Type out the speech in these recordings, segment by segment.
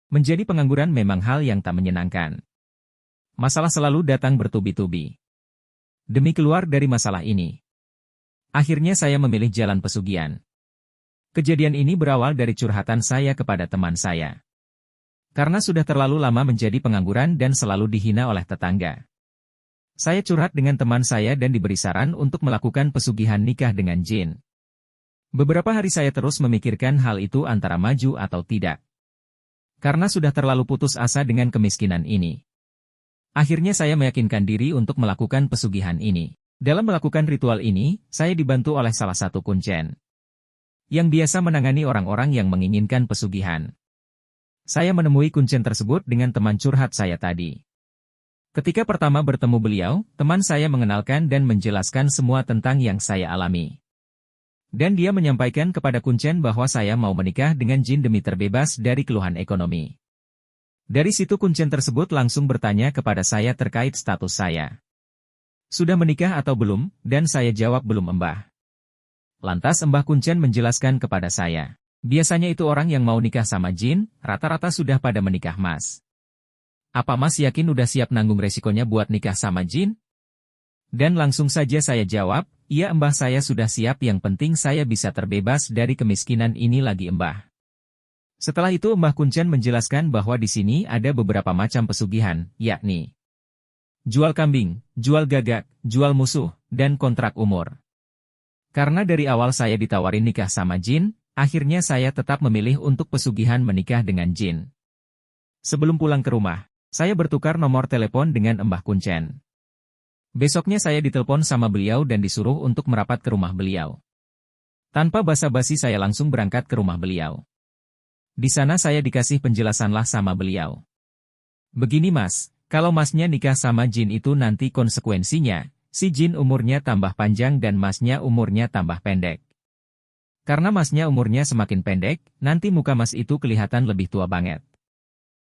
Menjadi pengangguran memang hal yang tak menyenangkan. Masalah selalu datang bertubi-tubi. Demi keluar dari masalah ini, akhirnya saya memilih jalan pesugihan. Kejadian ini berawal dari curhatan saya kepada teman saya. Karena sudah terlalu lama menjadi pengangguran dan selalu dihina oleh tetangga. Saya curhat dengan teman saya dan diberi saran untuk melakukan pesugihan nikah dengan jin. Beberapa hari saya terus memikirkan hal itu antara maju atau tidak. Karena sudah terlalu putus asa dengan kemiskinan ini. Akhirnya saya meyakinkan diri untuk melakukan pesugihan ini. Dalam melakukan ritual ini, saya dibantu oleh salah satu kuncen yang biasa menangani orang-orang yang menginginkan pesugihan. Saya menemui kuncen tersebut dengan teman curhat saya tadi. Ketika pertama bertemu beliau, teman saya mengenalkan dan menjelaskan semua tentang yang saya alami. Dan dia menyampaikan kepada kuncen bahwa saya mau menikah dengan jin demi terbebas dari keluhan ekonomi. Dari situ kuncen tersebut langsung bertanya kepada saya terkait status saya. Sudah menikah atau belum? Dan saya jawab belum, Mbah. Lantas Mbah kuncen menjelaskan kepada saya. Biasanya itu orang yang mau nikah sama jin, rata-rata sudah pada menikah, Mas. Apa Mas yakin udah siap nanggung resikonya buat nikah sama jin? Dan langsung saja saya jawab, iya Mbah, saya sudah siap, yang penting saya bisa terbebas dari kemiskinan ini lagi, Mbah. Setelah itu Mbah kuncen menjelaskan bahwa di sini ada beberapa macam pesugihan, yakni jual kambing, jual gagak, jual musuh, dan kontrak umur. Karena dari awal saya ditawarin nikah sama jin, akhirnya saya tetap memilih untuk pesugihan menikah dengan jin. Sebelum pulang ke rumah, saya bertukar nomor telepon dengan Mbah kuncen. Besoknya saya ditelepon sama beliau dan disuruh untuk merapat ke rumah beliau. Tanpa basa-basi saya langsung berangkat ke rumah beliau. Di sana saya dikasih penjelasanlah sama beliau. Begini Mas, kalau Masnya nikah sama jin itu nanti konsekuensinya, si jin umurnya tambah panjang dan Masnya umurnya tambah pendek. Karena Masnya umurnya semakin pendek, nanti muka Mas itu kelihatan lebih tua banget.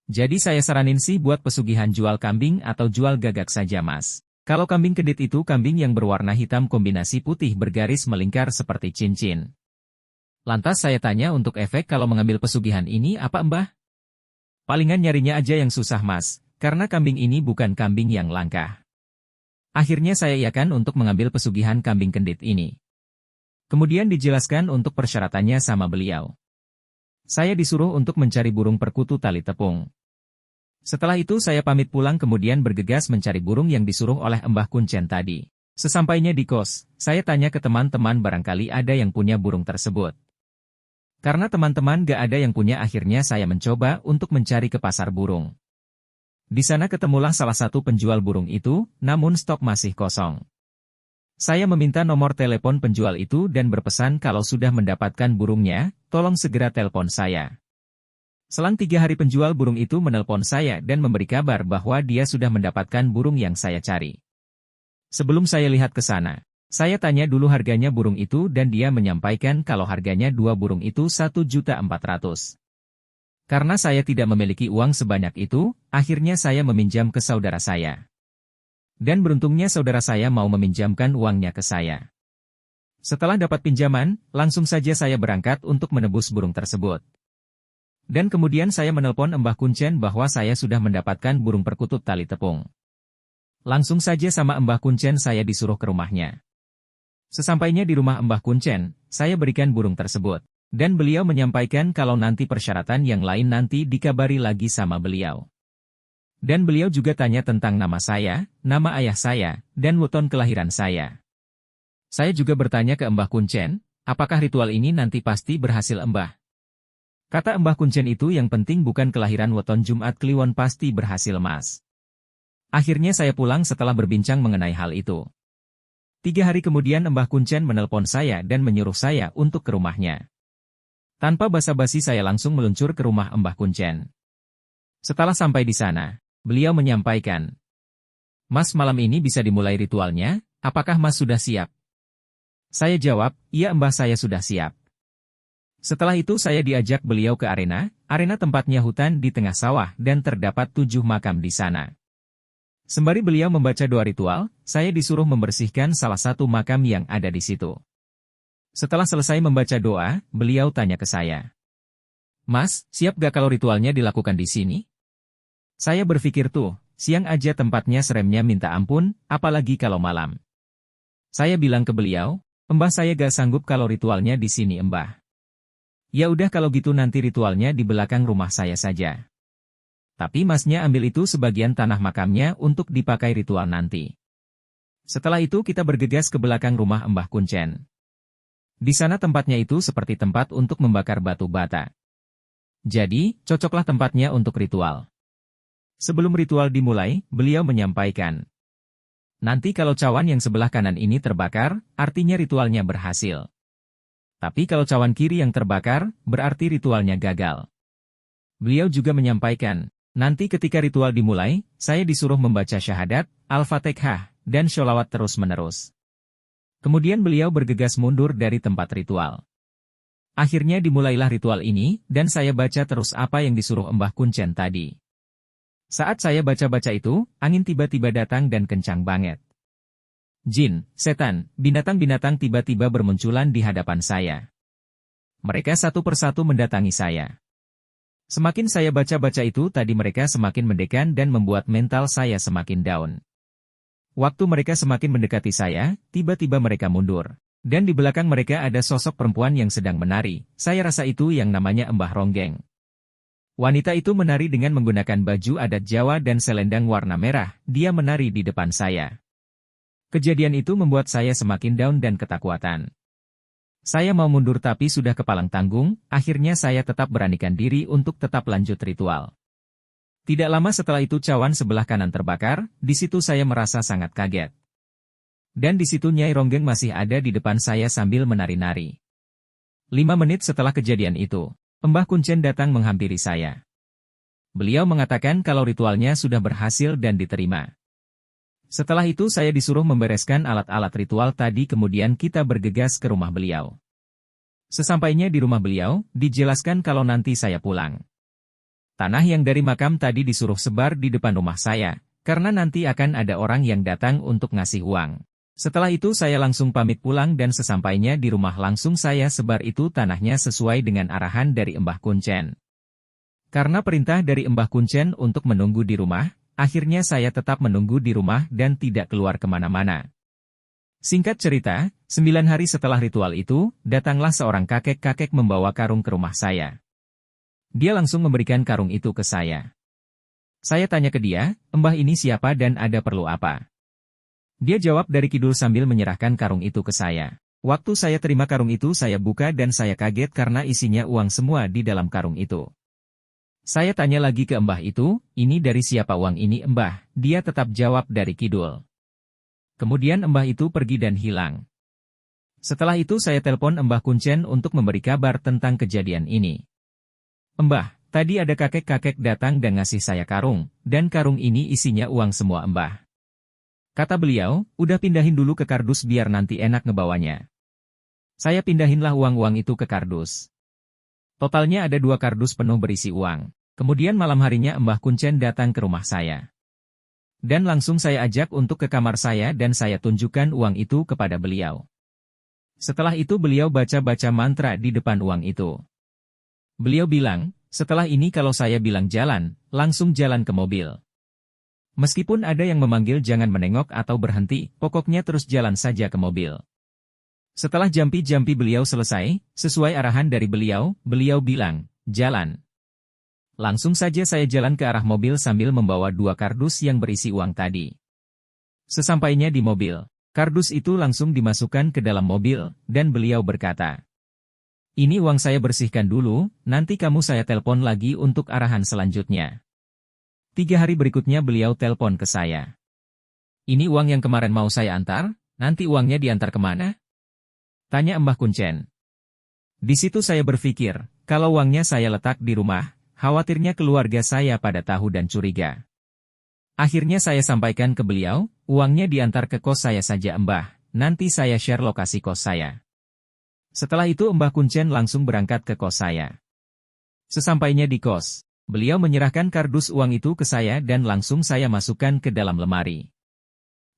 Jadi saya saranin sih buat pesugihan jual kambing atau jual gagak saja Mas. Kalau kambing kedit itu kambing yang berwarna hitam kombinasi putih bergaris melingkar seperti cincin. Lantas saya tanya untuk efek kalau mengambil pesugihan ini apa Mbah? Palingan nyarinya aja yang susah Mas, karena kambing ini bukan kambing yang langka. Akhirnya saya iakan untuk mengambil pesugihan kambing kendit ini. Kemudian dijelaskan untuk persyaratannya sama beliau. Saya disuruh untuk mencari burung perkutu tali tepung. Setelah itu saya pamit pulang kemudian bergegas mencari burung yang disuruh oleh Mbah kuncen tadi. Sesampainya di kos, saya tanya ke teman-teman barangkali ada yang punya burung tersebut. Karena teman-teman gak ada yang punya, akhirnya saya mencoba untuk mencari ke pasar burung. Di sana ketemulah salah satu penjual burung itu, namun stok masih kosong. Saya meminta nomor telepon penjual itu dan berpesan kalau sudah mendapatkan burungnya, tolong segera telepon saya. Selang 3 hari penjual burung itu menelpon saya dan memberi kabar bahwa dia sudah mendapatkan burung yang saya cari. Sebelum saya lihat ke sana, saya tanya dulu harganya burung itu dan dia menyampaikan kalau harganya 2 burung itu 1.400.000. Karena saya tidak memiliki uang sebanyak itu, akhirnya saya meminjam ke saudara saya. Dan beruntungnya saudara saya mau meminjamkan uangnya ke saya. Setelah dapat pinjaman, langsung saja saya berangkat untuk menebus burung tersebut. Dan kemudian saya menelpon Mbah kuncen bahwa saya sudah mendapatkan burung perkutut tali tepung. Langsung saja sama Mbah kuncen saya disuruh ke rumahnya. Sesampainya di rumah Mbah kuncen, saya berikan burung tersebut. Dan beliau menyampaikan kalau nanti persyaratan yang lain nanti dikabari lagi sama beliau. Dan beliau juga tanya tentang nama saya, nama ayah saya, dan weton kelahiran saya. Saya juga bertanya ke Mbah kuncen, apakah ritual ini nanti pasti berhasil Mbah? Kata Mbah kuncen itu yang penting bukan kelahiran weton Jumat Kliwon pasti berhasil Mas. Akhirnya saya pulang setelah berbincang mengenai hal itu. 3 hari kemudian Mbah kuncen menelpon saya dan menyuruh saya untuk ke rumahnya. Tanpa basa-basi saya langsung meluncur ke rumah Mbah kuncen. Setelah sampai di sana, beliau menyampaikan, Mas malam ini bisa dimulai ritualnya, apakah Mas sudah siap? Saya jawab, iya Mbah saya sudah siap. Setelah itu saya diajak beliau ke arena tempatnya hutan di tengah sawah dan terdapat 7 makam di sana. Sembari beliau membaca doa ritual, saya disuruh membersihkan salah satu makam yang ada di situ. Setelah selesai membaca doa, beliau tanya ke saya. Mas, siap gak kalau ritualnya dilakukan di sini? Saya berpikir tuh, siang aja tempatnya seremnya minta ampun, apalagi kalau malam. Saya bilang ke beliau, Mbah saya gak sanggup kalau ritualnya di sini Mbah. Ya udah kalau gitu nanti ritualnya di belakang rumah saya saja. Tapi masnya ambil itu sebagian tanah makamnya untuk dipakai ritual nanti. Setelah itu kita bergegas ke belakang rumah Mbah Kuncen. Di sana tempatnya itu seperti tempat untuk membakar batu bata. Jadi, cocoklah tempatnya untuk ritual. Sebelum ritual dimulai, beliau menyampaikan. Nanti kalau cawan yang sebelah kanan ini terbakar, artinya ritualnya berhasil. Tapi kalau cawan kiri yang terbakar, berarti ritualnya gagal. Beliau juga menyampaikan, nanti ketika ritual dimulai, saya disuruh membaca syahadat, Al-Fatihah, dan sholawat terus-menerus. Kemudian beliau bergegas mundur dari tempat ritual. Akhirnya dimulailah ritual ini, dan saya baca terus apa yang disuruh Mbah Kuncen tadi. Saat saya baca-baca itu, angin tiba-tiba datang dan kencang banget. Jin, setan, binatang-binatang tiba-tiba bermunculan di hadapan saya. Mereka satu persatu mendatangi saya. Semakin saya baca-baca itu tadi mereka semakin mendekan dan membuat mental saya semakin down. Waktu mereka semakin mendekati saya, tiba-tiba mereka mundur. Dan di belakang mereka ada sosok perempuan yang sedang menari, saya rasa itu yang namanya Mbah Ronggeng. Wanita itu menari dengan menggunakan baju adat Jawa dan selendang warna merah, dia menari di depan saya. Kejadian itu membuat saya semakin down dan ketakutan. Saya mau mundur tapi sudah kepalang tanggung, akhirnya saya tetap beranikan diri untuk tetap lanjut ritual. Tidak lama setelah itu cawan sebelah kanan terbakar, di situ saya merasa sangat kaget. Dan di situ Nyai Ronggeng masih ada di depan saya sambil menari-nari. 5 menit setelah kejadian itu, Mbah Kuncen datang menghampiri saya. Beliau mengatakan kalau ritualnya sudah berhasil dan diterima. Setelah itu saya disuruh membereskan alat-alat ritual tadi kemudian kita bergegas ke rumah beliau. Sesampainya di rumah beliau, dijelaskan kalau nanti saya pulang. Tanah yang dari makam tadi disuruh sebar di depan rumah saya, karena nanti akan ada orang yang datang untuk ngasih uang. Setelah itu saya langsung pamit pulang dan sesampainya di rumah langsung saya sebar itu tanahnya sesuai dengan arahan dari Mbah Kuncen. Karena perintah dari Mbah Kuncen untuk menunggu di rumah, akhirnya saya tetap menunggu di rumah dan tidak keluar kemana-mana. Singkat cerita, 9 hari setelah ritual itu, datanglah seorang kakek-kakek membawa karung ke rumah saya. Dia langsung memberikan karung itu ke saya. Saya tanya ke dia, Mbah ini siapa dan ada perlu apa? Dia jawab dari kidul sambil menyerahkan karung itu ke saya. Waktu saya terima karung itu saya buka dan saya kaget karena isinya uang semua di dalam karung itu. Saya tanya lagi ke Mbah itu, ini dari siapa uang ini Mbah? Dia tetap jawab dari kidul. Kemudian Mbah itu pergi dan hilang. Setelah itu saya telepon Mbah Kuncen untuk memberi kabar tentang kejadian ini. Mbah, tadi ada kakek-kakek datang dan ngasih saya karung, dan karung ini isinya uang semua Mbah. Kata beliau, udah pindahin dulu ke kardus biar nanti enak ngebawanya. Saya pindahinlah uang-uang itu ke kardus. Totalnya ada 2 kardus penuh berisi uang. Kemudian malam harinya Mbah Kuncen datang ke rumah saya. Dan langsung saya ajak untuk ke kamar saya dan saya tunjukkan uang itu kepada beliau. Setelah itu beliau baca-baca mantra di depan uang itu. Beliau bilang, setelah ini kalau saya bilang jalan, langsung jalan ke mobil. Meskipun ada yang memanggil jangan menengok atau berhenti, pokoknya terus jalan saja ke mobil. Setelah jampi-jampi beliau selesai, sesuai arahan dari beliau, beliau bilang, jalan. Langsung saja saya jalan ke arah mobil sambil membawa 2 kardus yang berisi uang tadi. Sesampainya di mobil, kardus itu langsung dimasukkan ke dalam mobil, dan beliau berkata, ini uang saya bersihkan dulu, nanti kamu saya telepon lagi untuk arahan selanjutnya. 3 hari berikutnya beliau telepon ke saya. Ini uang yang kemarin mau saya antar, nanti uangnya diantar kemana? Tanya Mbah Kuncen. Di situ saya berpikir, kalau uangnya saya letak di rumah, khawatirnya keluarga saya pada tahu dan curiga. Akhirnya saya sampaikan ke beliau, uangnya diantar ke kos saya saja Mbah, nanti saya share lokasi kos saya. Setelah itu Mbah Kuncen langsung berangkat ke kos saya. Sesampainya di kos, beliau menyerahkan kardus uang itu ke saya dan langsung saya masukkan ke dalam lemari.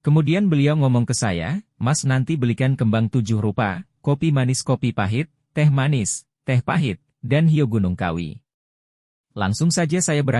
Kemudian beliau ngomong ke saya, Mas nanti belikan kembang 7 rupa, kopi manis kopi pahit, teh manis, teh pahit, dan Hio Gunung Kawi. Langsung saja saya